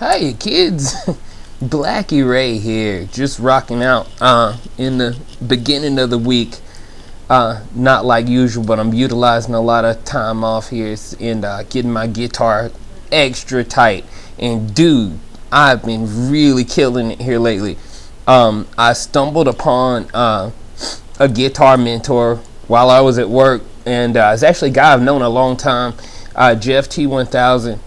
Hey kids, Blackie Ray here, just rocking out in the beginning of the week. Not like usual, but I'm utilizing a lot of time off here and getting my guitar extra tight. And dude, I've been really killing it here lately. I stumbled upon a guitar mentor while I was at work, and it's actually a guy I've known a long time, Jeff T1000.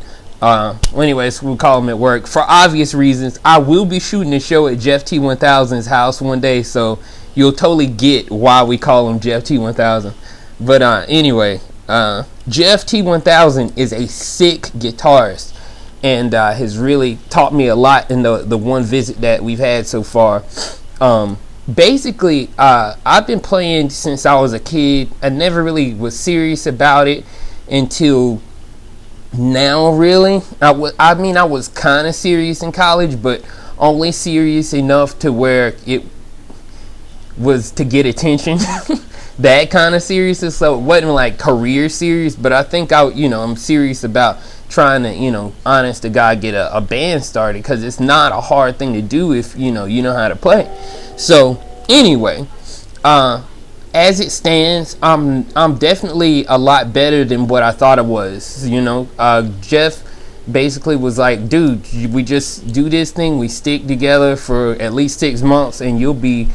Anyways, we'll call him at work for obvious reasons. I will be shooting a show at Jeff T1000's house one day, so you'll totally get why we call him Jeff T1000. But anyway, Jeff T1000 is a sick guitarist and has really taught me a lot in the one visit that we've had so far. Basically, I've been playing since I was a kid. I never really was serious about it until now, really. I was kind of serious in college, but only serious enough to where it was to get attention. That kind of seriousness. So it wasn't like career serious, but I think I'm serious about trying to, honest to God, get a band started, because it's not a hard thing to do if you know how to play. So anyway, as it stands, I'm definitely a lot better than what I thought I was. Jeff basically was like, dude, we just do this thing, we stick together for at least 6 months, and you'll be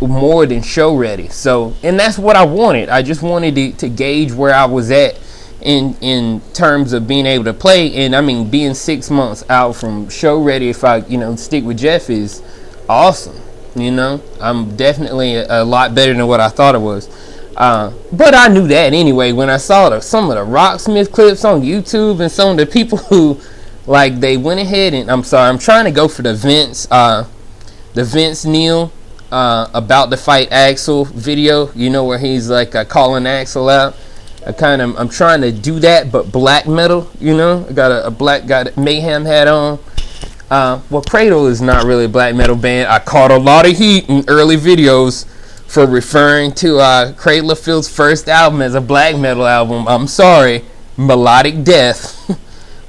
more than show ready. So, and that's what I wanted. I just wanted to gauge where I was at in terms of being able to play. And I mean, being 6 months out from show ready, if I stick with Jeff, is awesome. I'm definitely a lot better than what I thought it was. But I knew that anyway when I saw some of the Rocksmith clips on YouTube, and some of the people who, like, they went ahead and, I'm trying to go for the Vince Neil about to fight Axel video, where he's like calling Axel out. I'm trying to do that, but BlackMetal, I got a black guy Mayhem hat on. Cradle is not really a black metal band. I caught a lot of heat in early videos for referring to Cradle of Filth's first album as a black metal album. I'm sorry, Melodic Death.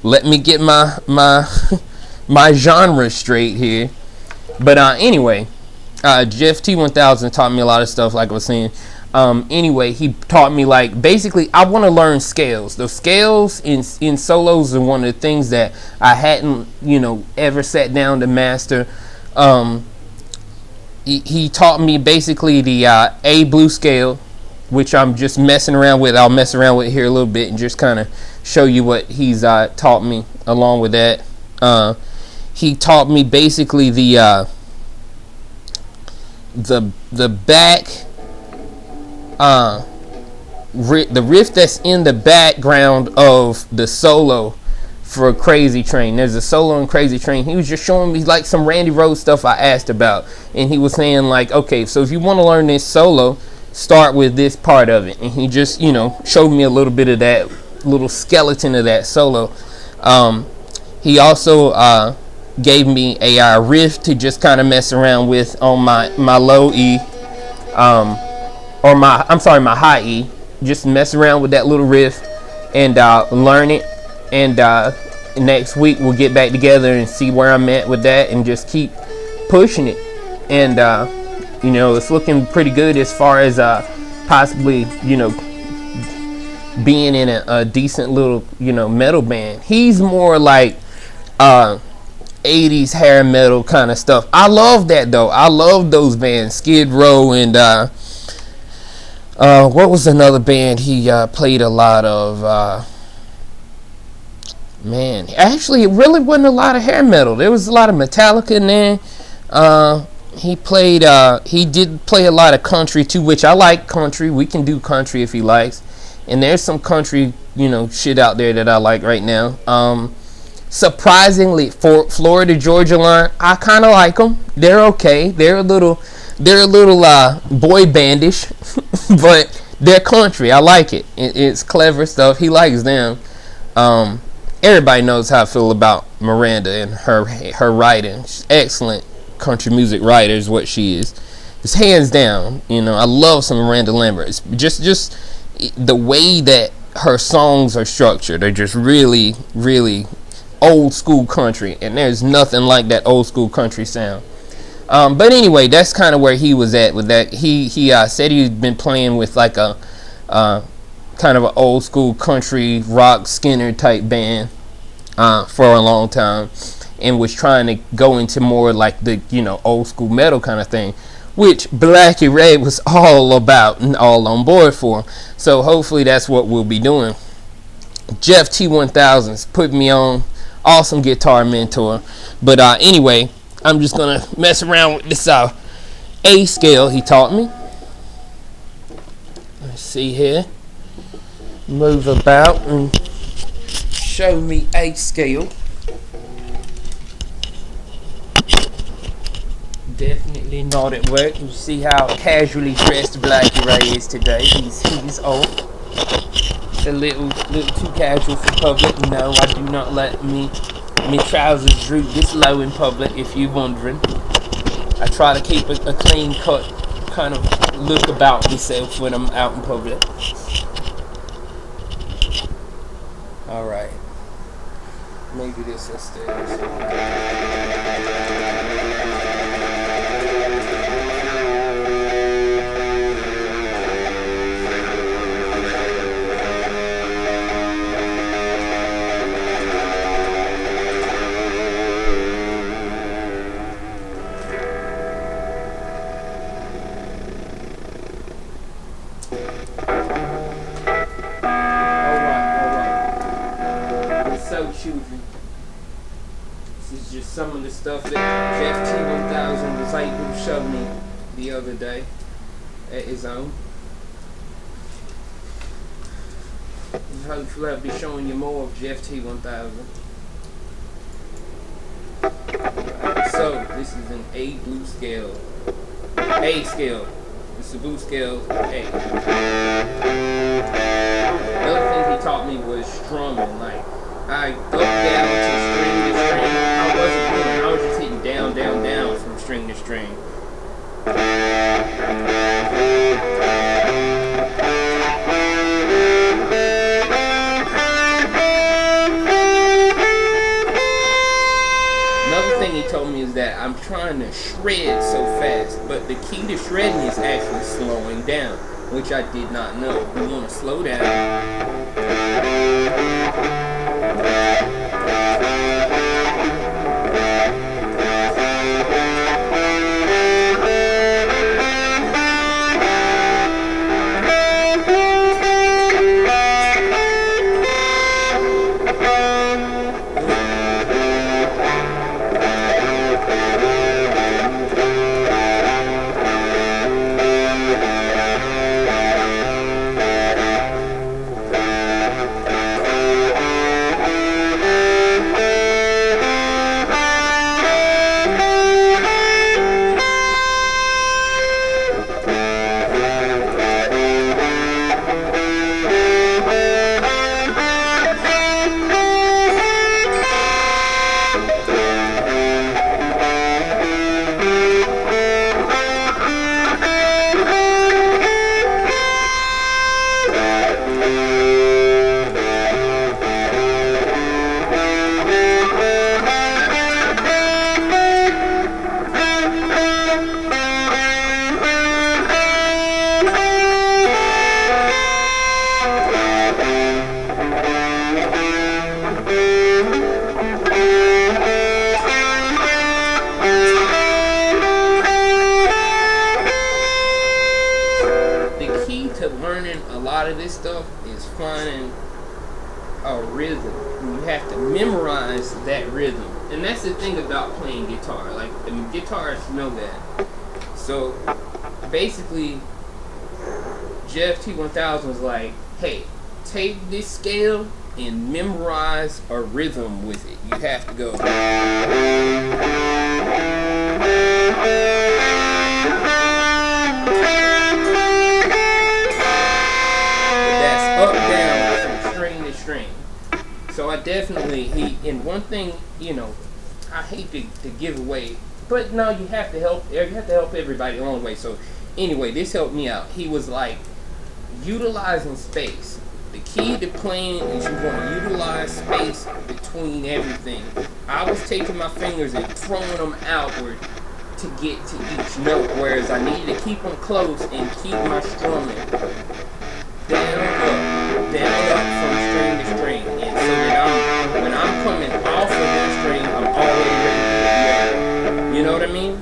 Let me get my genre straight here. But anyway, Jeff T1000 taught me a lot of stuff, like I was saying. Anyway, he taught me, like, basically I want to learn scales. The scales in solos are one of the things that I hadn't ever sat down to master. He taught me basically the A blue scale, which I'm just messing around with. I'll mess around with here a little bit and just kind of show you what he's taught me along with that. He taught me basically the back, the riff that's in the background of the solo for Crazy Train. There's a solo in Crazy Train. He was just showing me like some Randy Rhoads stuff I asked about, and he was saying, like, okay, so if you want to learn this solo, start with this part of it. And he just showed me a little bit of that little skeleton of that solo. He also gave me a riff to just kind of mess around with on my low E, or my high E. Just mess around with that little riff and learn it. And next week we'll get back together and see where I'm at with that, and just keep pushing it. And it's looking pretty good as far as possibly being in a decent little metal band. He's more like 80s hair metal kind of stuff. I love that though. I love those bands, Skid Row, and what was another band he played a lot of? Actually, it really wasn't a lot of hair metal. There was a lot of Metallica in there. He did play a lot of country too, which I like country. We can do country if he likes. And there's some country, shit out there that I like right now. Surprisingly, for Florida Georgia Line, I kind of like them. They're okay. They're a little boy bandish, but they're country. I like it. It's clever stuff. He likes them. Everybody knows how I feel about Miranda and her writing. She's excellent country music writer is what she is. It's hands down. I love some Miranda Lambert. It's just the way that her songs are structured are just really, really old school country, and there's nothing like that old school country sound. But anyway, that's kind of where he was at with that. He said he'd been playing with like a kind of an old school country rock Skinner type band for a long time, and was trying to go into more like the old school metal kind of thing, which Blackie Ray was all about and all on board for. So hopefully that's what we'll be doing. Jeff T1000's put me on. Awesome guitar mentor. But anyway, I'm just gonna mess around with this A scale he taught me. Let's see here. Move about and show me A scale. Definitely not at work. You see how casually dressed Blackie Ray is today. He's old. It's a little too casual for public. No, I do not let me trousers droop this low in public, if you're wondering. I try to keep a clean cut kind of look about myself when I'm out in public. Alright. Maybe this instead. Children. This is just some of the stuff that Jeff T1000 was able to show me the other day at his own. And hopefully I'll be showing you more of Jeff T1000. So this is an A blues scale. A scale. It's a blues scale A. Another thing he taught me was strumming, like I up, down to string to string. I wasn't playing, I was just hitting down, down, down from string to string. Another thing he told me is that I'm trying to shred so fast, but the key to shredding is actually slowing down, which I did not know. You want to slow down. Stuff is finding a rhythm. You have to memorize that rhythm, and that's the thing about playing guitar. Like, the guitarists know that. So basically, Jeff T1000 was like, "Hey, take this scale and memorize a rhythm with it. You have to go." Up, down, from string to string. So I definitely, and one thing, I hate to give away, but no, you have to help everybody along the way. So anyway, this helped me out. He was like, utilizing space. The key to playing is you want to utilize space between everything. I was taking my fingers and throwing them outward to get to each note, whereas I needed to keep them close and keep my strumming down, up from string to string, and so that when I'm coming off of one string, I'm already ready for the other. You know what I mean?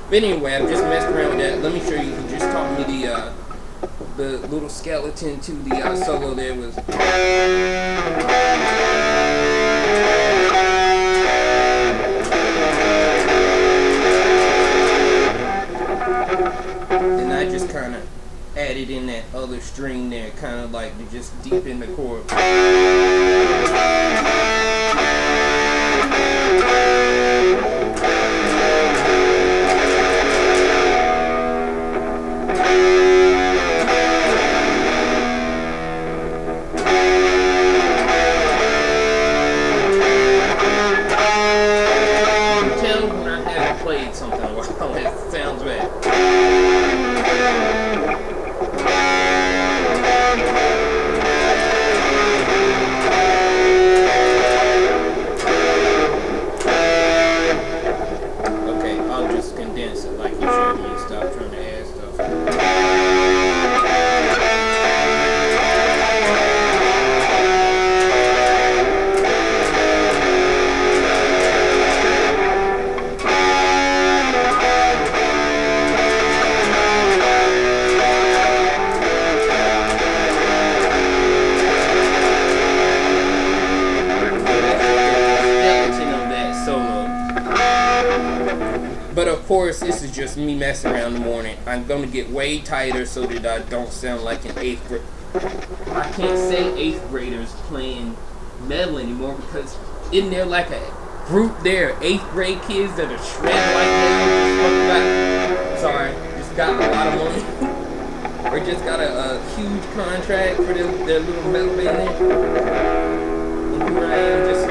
But anyway, I've just messed around with that. Let me show you. He just taught me the little skeleton to the solo there was. And I just kind of added in that other string there, kind of like to just deepen the chord. But of course, this is just me messing around in the morning. I'm going to get way tighter so that I don't sound like an 8th grader. I can't say 8th graders playing metal anymore because isn't there like a group there, 8th grade kids that are shredded like metal? Sorry, just got a lot of money. Or just got a huge contract for their little metal band. And here I am just...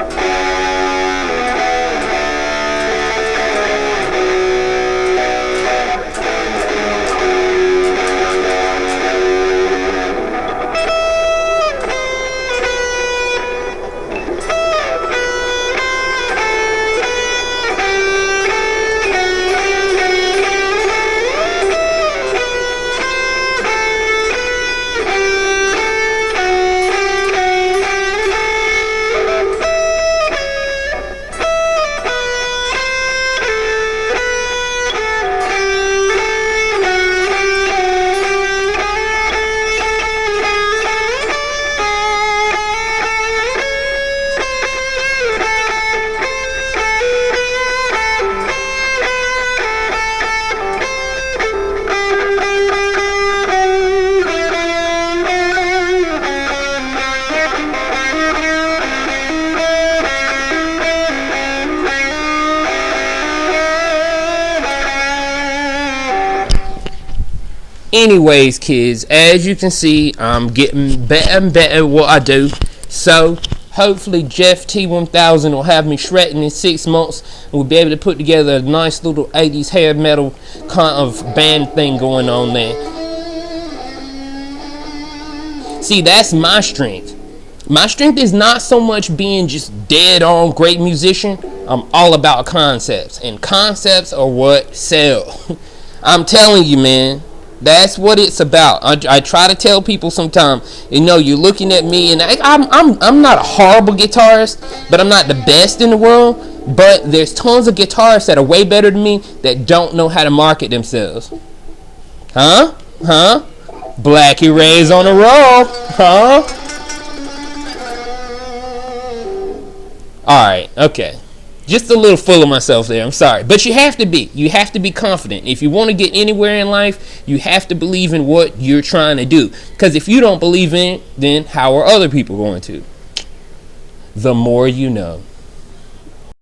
Anyways, kids, as you can see, I'm getting better and better at what I do. So, hopefully Jeff T1000 will have me shredding in 6 months. And we'll be able to put together a nice little 80s hair metal kind of band thing going on there. See, that's my strength. My strength is not so much being just dead on great musician. I'm all about concepts. And concepts are what sell. I'm telling you, man. That's what it's about. I try to tell people sometimes, you're looking at me, and I'm not a horrible guitarist, but I'm not the best in the world. But there's tons of guitarists that are way better than me that don't know how to market themselves. Huh? Blackie Ray's on a roll. Huh? Alright, okay. Just a little full of myself there. I'm sorry. But you have to be. You have to be confident. If you want to get anywhere in life, you have to believe in what you're trying to do. Because if you don't believe in it, then how are other people going to? The more you know.